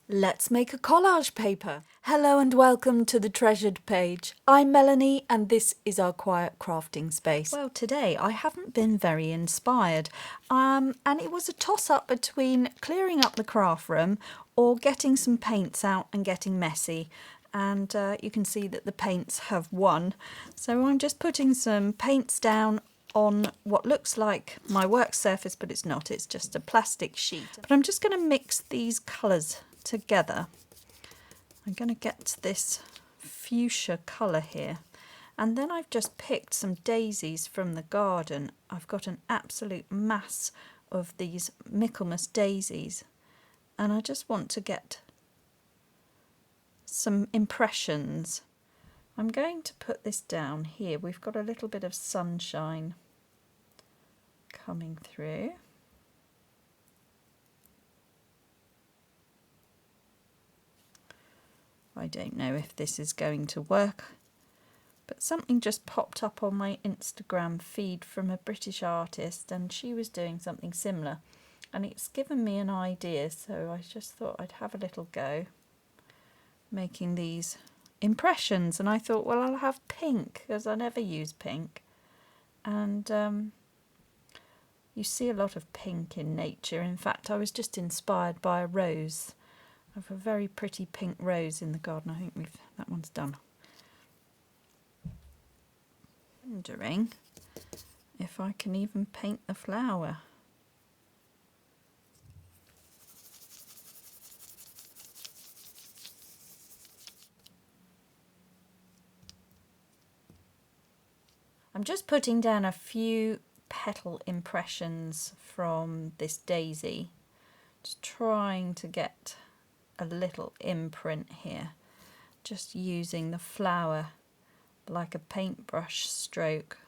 Let's make a collage paper. Hello and welcome to the Treasured Page. I'm Melanie and this is our quiet crafting space. Well, today I haven't been very inspired and it was a toss-up between clearing up the craft room or getting some paints out and getting messy. And you can see that the paints have won. So I'm just putting some paints down on what looks like my work surface, but it's not, it's just a plastic sheet. But I'm just going to mix these colours together. I'm going to get this fuchsia colour here, and then I've just picked some daisies from the garden. I've got an absolute mass of these Michaelmas daisies, and I just want to get some impressions. I'm going to put this down here. We've got a little bit of sunshine coming through. I don't know if this is going to work, but something just popped up on my Instagram feed from a British artist, and she was doing something similar, and it's given me an idea, so I just thought I'd have a little go making these impressions. And I thought, well, I'll have pink because I never use pink, and you see a lot of pink in nature. In fact, I was just inspired by a rose. I have a very pretty pink rose in the garden. I think that one's done. Wondering if I can even paint the flower. I'm just putting down a few petal impressions from this daisy, just trying to get a little imprint here, just using the flower like a paintbrush stroke.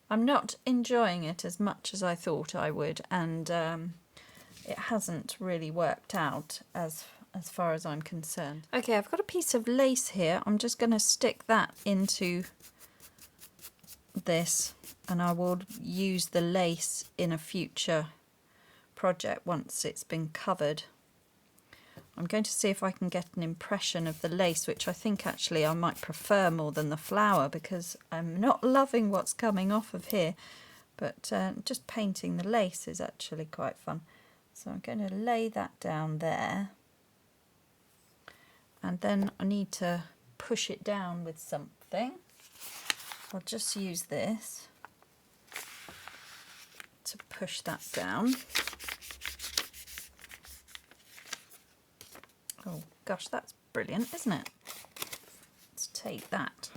I'm not enjoying it as much as I thought I would, and it hasn't really worked out as far as I'm concerned. Okay, I've got a piece of lace here. I'm just going to stick that into this, and I will use the lace in a future project once it's been covered. I'm going to see if I can get an impression of the lace, which I think actually I might prefer more than the flower, because I'm not loving what's coming off of here, but just painting the lace is actually quite fun. So I'm going to lay that down there, and then I need to push it down with something. I'll just use this to push that down. Oh gosh, that's brilliant, isn't it? Let's take that.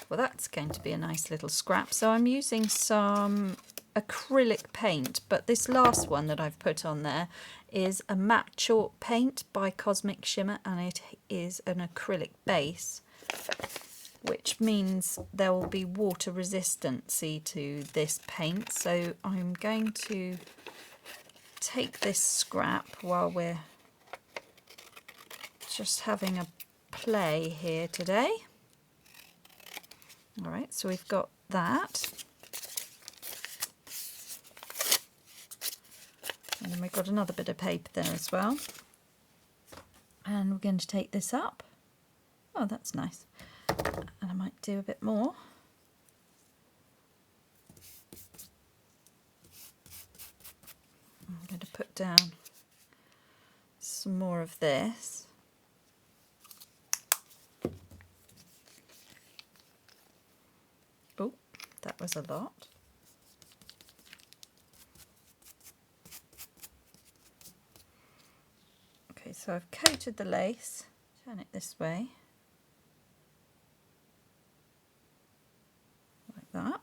Well, that's going to be a nice little scrap. So I'm using some acrylic paint, but this last one that I've put on there is a matte chalk paint by Cosmic Shimmer, and it is an acrylic base, which means there will be water resistancy to this paint. So I'm going to take this scrap while we're just having a play here today. All right, so we've got that. And then we've got another bit of paper there as well. And we're going to take this up. Oh, that's nice. And I might do a bit more. I'm going to put down some more of this. Oh, that was a lot. Okay, so I've coated the lace. Turn it this way. Like that.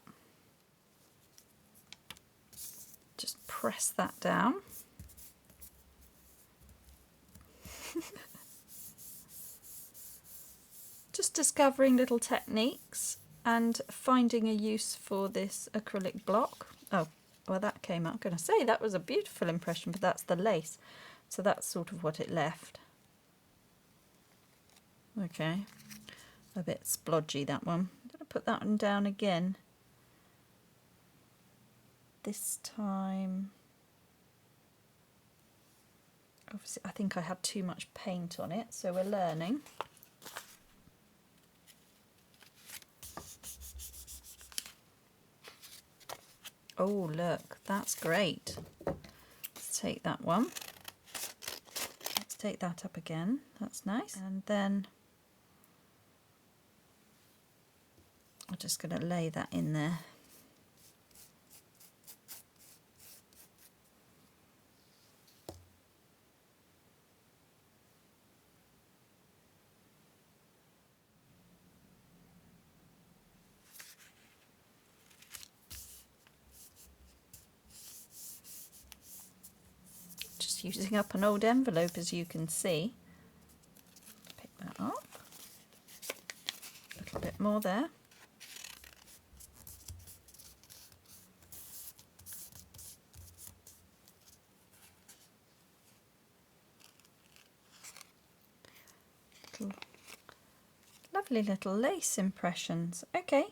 Just press that down. Just discovering little techniques and finding a use for this acrylic block. Oh, well, that came out. I'm going to say that was a beautiful impression, but that's the lace. So that's sort of what it left. Okay, a bit splodgy that one. I'm going to put that one down again. This time, obviously I think I had too much paint on it, so we're learning. Oh look, that's great. Let's take that one. Let's take that up again, that's nice. And then I'm just going to lay that in there. Just using up an old envelope, as you can see. Pick that up. A little bit more there. Lovely little lace impressions. Okay.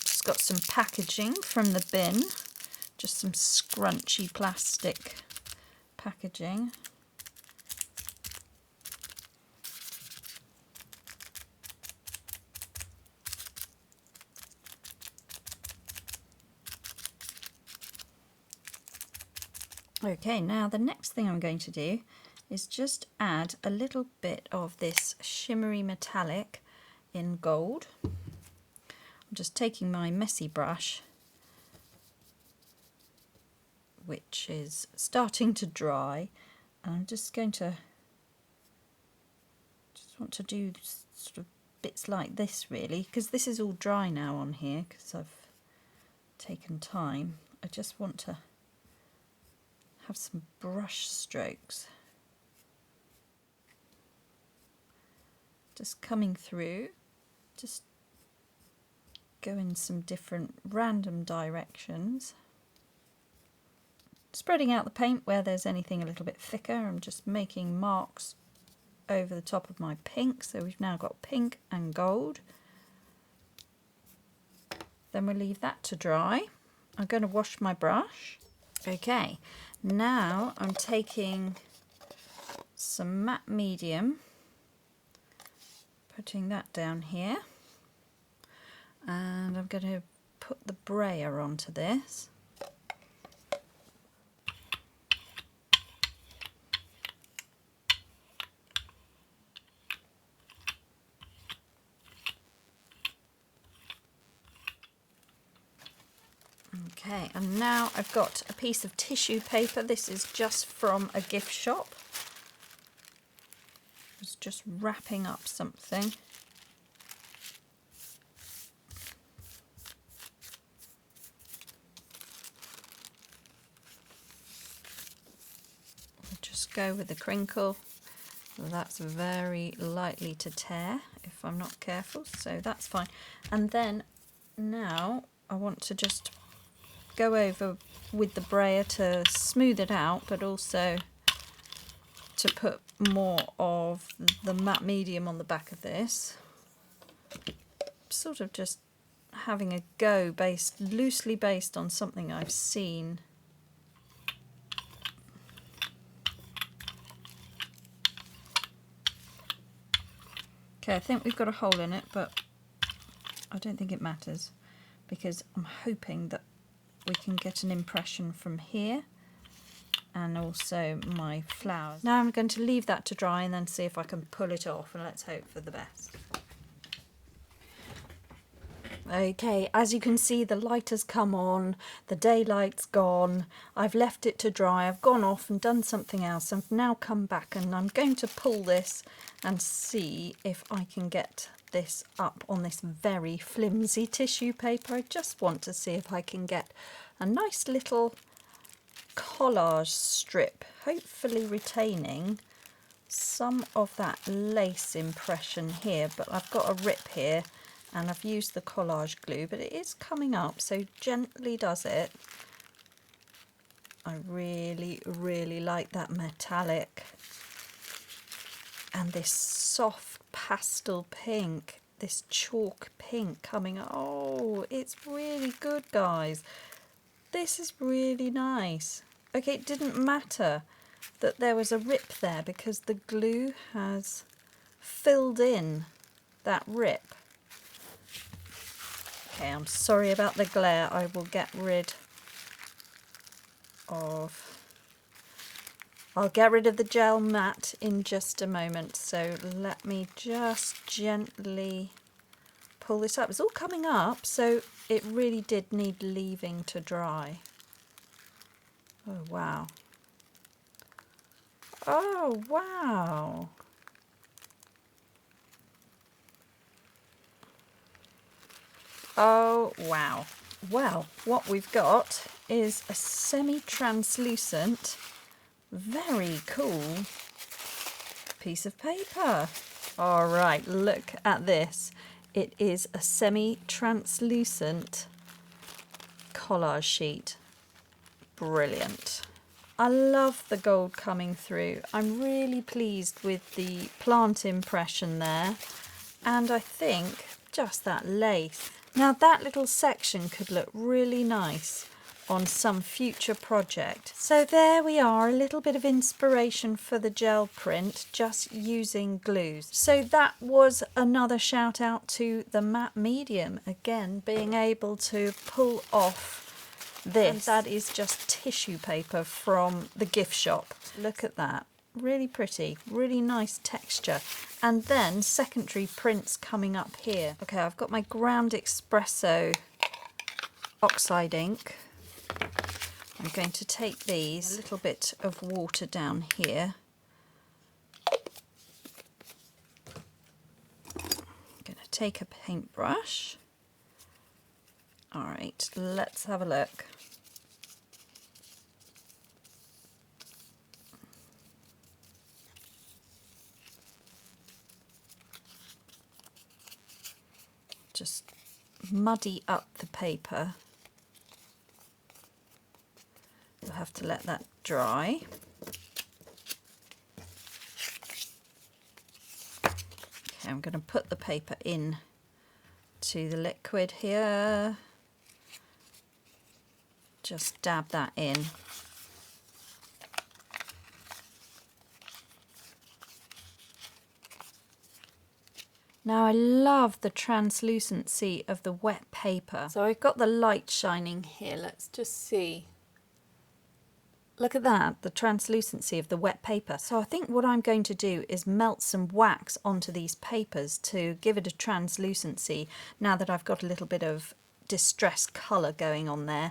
Just got some packaging from the bin. Just some scrunchy plastic packaging. Okay, now the next thing I'm going to do is just add a little bit of this shimmery metallic in gold. I'm just taking my messy brush, which is starting to dry, and I'm just going to want to do sort of bits like this really, because this is all dry now on here because I've taken time. I just want to have some brush strokes just coming through, just go in some different random directions, spreading out the paint where there's anything a little bit thicker. I'm just making marks over the top of my pink, so we've now got pink and gold. Then we'll leave that to dry. I'm going to wash my brush. Okay, now I'm taking some matte medium, putting that down here, and I'm going to put the brayer onto this. Okay, and now I've got a piece of tissue paper. This is just from a gift shop. I was just wrapping up something. I'll just go with the crinkle. That's very likely to tear if I'm not careful, so that's fine. And then now I want to just go over with the brayer to smooth it out, but also to put more of the matte medium on the back of this. Sort of just having a go loosely based on something I've seen. Okay, I think we've got a hole in it, but I don't think it matters because I'm hoping that we can get an impression from here and also my flowers. Now I'm going to leave that to dry and then see if I can pull it off, and let's hope for the best. Okay, as you can see, the light has come on, the daylight's gone, I've left it to dry, I've gone off and done something else. I've now come back and I'm going to pull this and see if I can get this up on this very flimsy tissue paper. I just want to see if I can get a nice little collage strip, hopefully retaining some of that lace impression here, but I've got a rip here and I've used the collage glue, but it is coming up, so gently does it. I really, really like that metallic. And this soft pastel pink, this chalk pink coming up. Oh, it's really good, guys. This is really nice. Okay, it didn't matter that there was a rip there because the glue has filled in that rip. Okay, I'm sorry about the glare. I will get rid of... I'll get rid of the gel mat in just a moment, so let me just gently pull this up. It's all coming up, so it really did need leaving to dry. Oh, wow. Oh, wow. Oh, wow. Well, what we've got is a semi-translucent, very cool piece of paper. All right, look at this. It is a semi-translucent collage sheet. Brilliant. I love the gold coming through. I'm really pleased with the plant impression there. And I think just that lace. Now that little section could look really nice on some future project. So there we are, a little bit of inspiration for the gel print, just using glues. So that was another shout out to the matte medium, again being able to pull off this. And that is just tissue paper from the gift shop. Look at that, really pretty, really nice texture. And then secondary prints coming up here. Okay, I've got my ground espresso oxide ink. I'm going to take these, a little bit of water down here. I'm going to take a paintbrush. All right, let's have a look. Just muddy up the paper. We'll have to let that dry. Okay, I'm going to put the paper in to the liquid here. Just dab that in. Now I love the translucency of the wet paper. So I've got the light shining here. Let's just see. Look at that, the translucency of the wet paper. So I think what I'm going to do is melt some wax onto these papers to give it a translucency now that I've got a little bit of distressed colour going on there.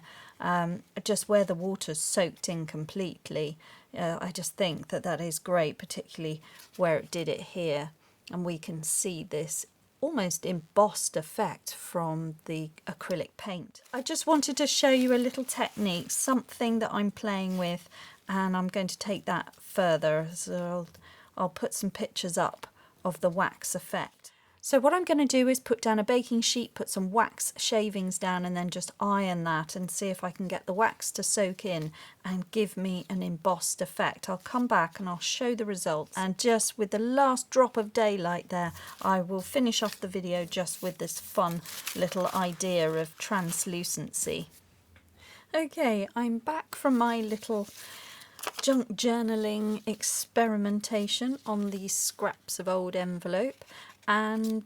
Just where the water's soaked in completely. I just think that that is great, particularly where it did it here. And we can see this almost embossed effect from the acrylic paint. I just wanted to show you a little technique, something that I'm playing with, and I'm going to take that further. So I'll put some pictures up of the wax effect. So what I'm going to do is put down a baking sheet, put some wax shavings down, and then just iron that and see if I can get the wax to soak in and give me an embossed effect. I'll come back and I'll show the results, and just with the last drop of daylight there, I will finish off the video just with this fun little idea of translucency. Okay, I'm back from my little junk journaling experimentation on these scraps of old envelope. And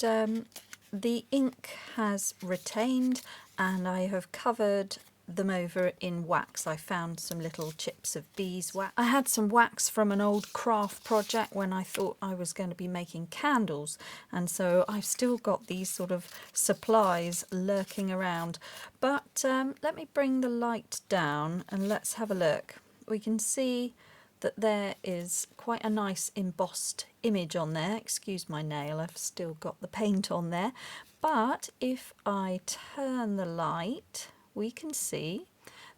the ink has retained, and I have covered them over in wax. I found some little chips of beeswax. I had some wax from an old craft project when I thought I was going to be making candles, and so I've still got these sort of supplies lurking around. But let me bring the light down and let's have a look. We can see that there is quite a nice embossed image on there. Excuse my nail, I've still got the paint on there. But if I turn the light, we can see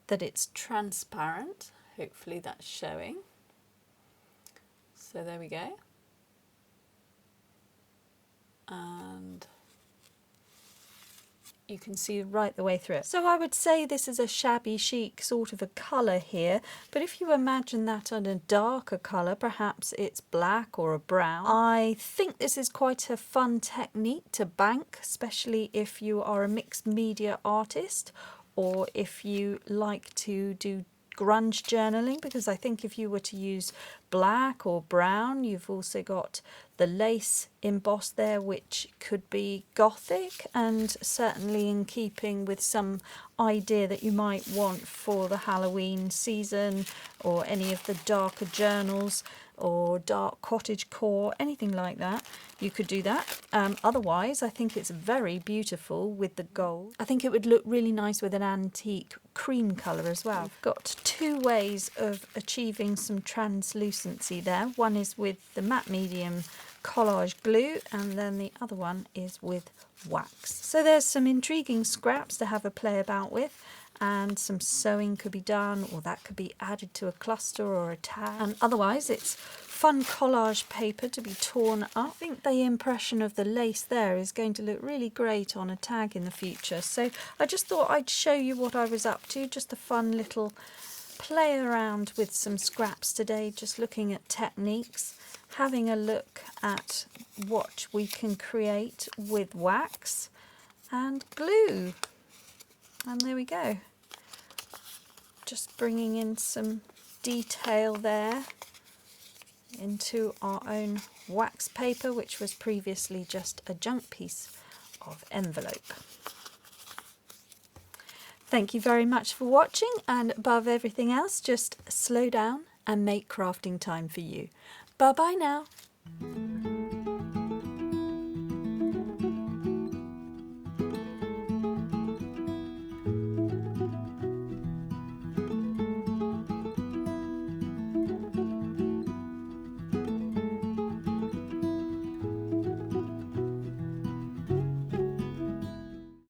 that it's transparent. Hopefully that's showing. So there we go. And you can see right the way through it. So I would say this is a shabby chic sort of a colour here, but if you imagine that on a darker colour, perhaps it's black or a brown. I think this is quite a fun technique to bank, especially if you are a mixed media artist or if you like to do grunge journaling, because I think if you were to use black or brown, you've also got the lace embossed there, which could be gothic and certainly in keeping with some idea that you might want for the Halloween season, or any of the darker journals or dark cottagecore, anything like that. You could do that. Otherwise, I think it's very beautiful with the gold. I think it would look really nice with an antique cream colour as well. We've got two ways of achieving some translucency there. One is with the matte medium Collage glue, and then the other one is with wax. So there's some intriguing scraps to have a play about with, and some sewing could be done, or that could be added to a cluster or a tag. And otherwise it's fun collage paper to be torn up. I think the impression of the lace there is going to look really great on a tag in the future. So I just thought I'd show you what I was up to, just a fun little play around with some scraps today, just looking at techniques, having a look at what we can create with wax and glue. And there we go. Just bringing in some detail there into our own wax paper, which was previously just a junk piece of envelope. Thank you very much for watching, and above everything else, just slow down and make crafting time for you. Bye bye now.